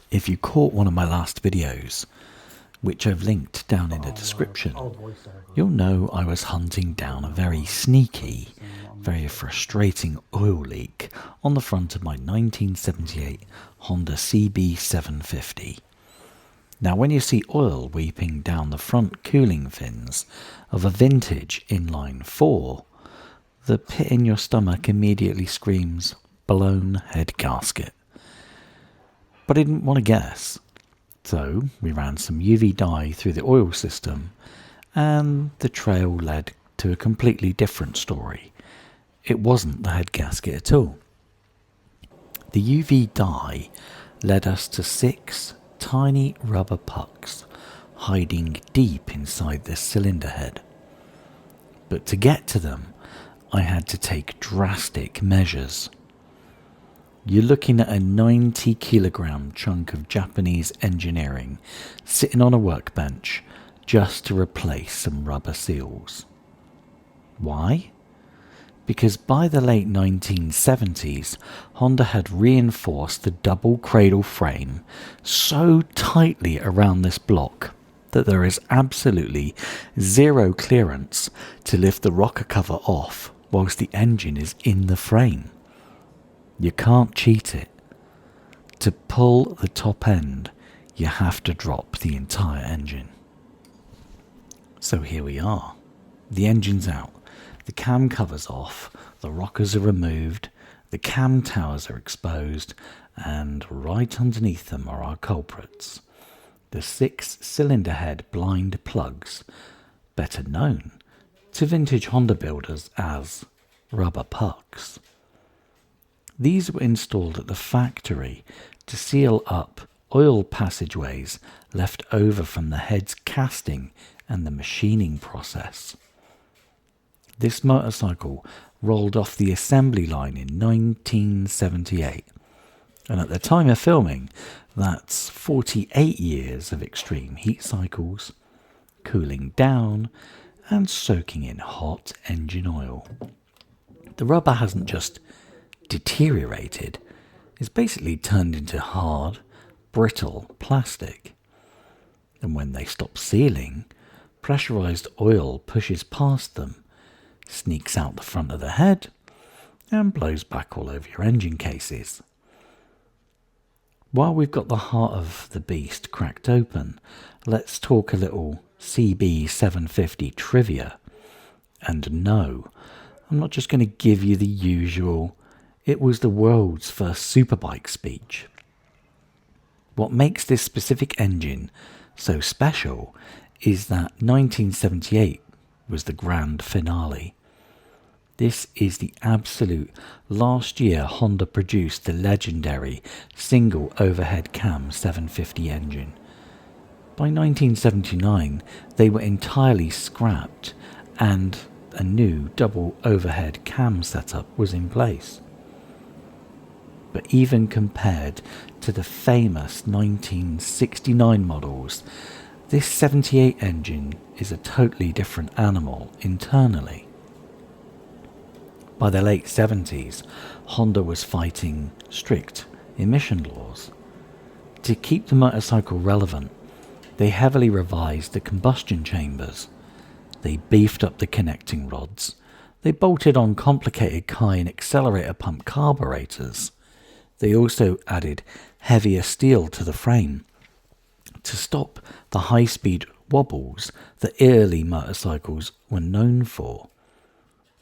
If you caught one of my last videos, which I've linked down in the description, you'll know I was hunting down a very sneaky, very frustrating oil leak on the front of my 1978 Honda CB750. Now when you see oil weeping down the front cooling fins of a vintage inline 4, the pit in your stomach immediately screams blown head gasket. But I didn't want to guess, so we ran some UV dye through the oil system and the trail led to a completely different story. It wasn't the head gasket at all. The UV dye led us to 6 tiny rubber pucks hiding deep inside the cylinder head. But to get to them, I had to take drastic measures. You're looking at a 90 kilogram chunk of Japanese engineering sitting on a workbench just to replace some rubber seals. Why? Because by the late 1970s, Honda had reinforced the double cradle frame so tightly around this block that there is absolutely zero clearance to lift the rocker cover off whilst the engine is in the frame. You can't cheat it. To pull the top end, you have to drop the entire engine. So here we are. The engine's out. The cam cover's off, the rockers are removed, the cam towers are exposed, and right underneath them are our culprits. The 6 cylinder head blind plugs, better known to vintage Honda builders as rubber pucks. These were installed at the factory to seal up oil passageways left over from the head's casting and the machining process. This motorcycle rolled off the assembly line in 1978, and at the time of filming, that's 48 years of extreme heat cycles, cooling down, and soaking in hot engine oil. The rubber hasn't just deteriorated, it's basically turned into hard, brittle plastic. And when they stop sealing, pressurized oil pushes past them, sneaks out the front of the head, and blows back all over your engine cases. While we've got the heart of the beast cracked open, let's talk a little CB750 trivia. And no, I'm not just going to give you the usual "it was the world's first superbike" speech. What makes this specific engine so special is that 1978 was the grand finale. This is the absolute last year Honda produced the legendary single overhead cam 750 engine. By 1979, they were entirely scrapped and a new double overhead cam setup was in place. But even compared to the famous 1969 models, this 78 engine is a totally different animal internally. By the late 70s, Honda was fighting strict emission laws. To keep the motorcycle relevant, they heavily revised the combustion chambers. They beefed up the connecting rods. They bolted on complicated Kine accelerator pump carburetors. They also added heavier steel to the frame to stop the high-speed wobbles that early motorcycles were known for.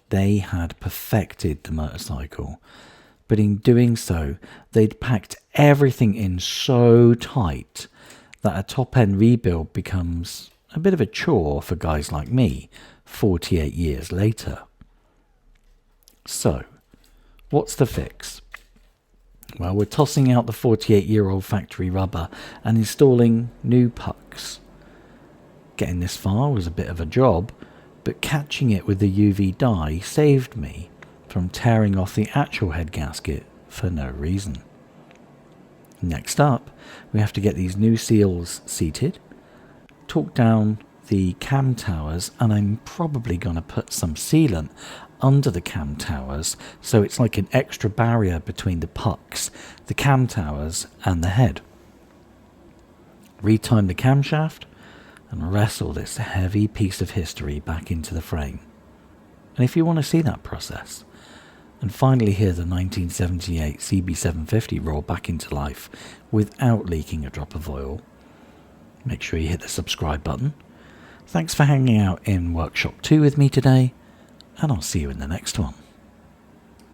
They had perfected the motorcycle, but in doing so, they'd packed everything in so tight that a top-end rebuild becomes a bit of a chore for guys like me 48 years later. So, what's the fix? Well, we're tossing out the 48-year-old factory rubber and installing new pucks. Getting this far was a bit of a job, but catching it with the UV dye saved me from tearing off the actual head gasket for no reason. Next up, we have to get these new seals seated, torque down the cam towers, and I'm probably going to put some sealant under the cam towers so it's like an extra barrier between the pucks, the cam towers and the head. retime the camshaft, and wrestle this heavy piece of history back into the frame. And if you want to see that process, and finally hear the 1978 CB750 roll back into life without leaking a drop of oil, make sure you hit the subscribe button. Thanks for hanging out in Workshop 2 with me today, and I'll see you in the next one.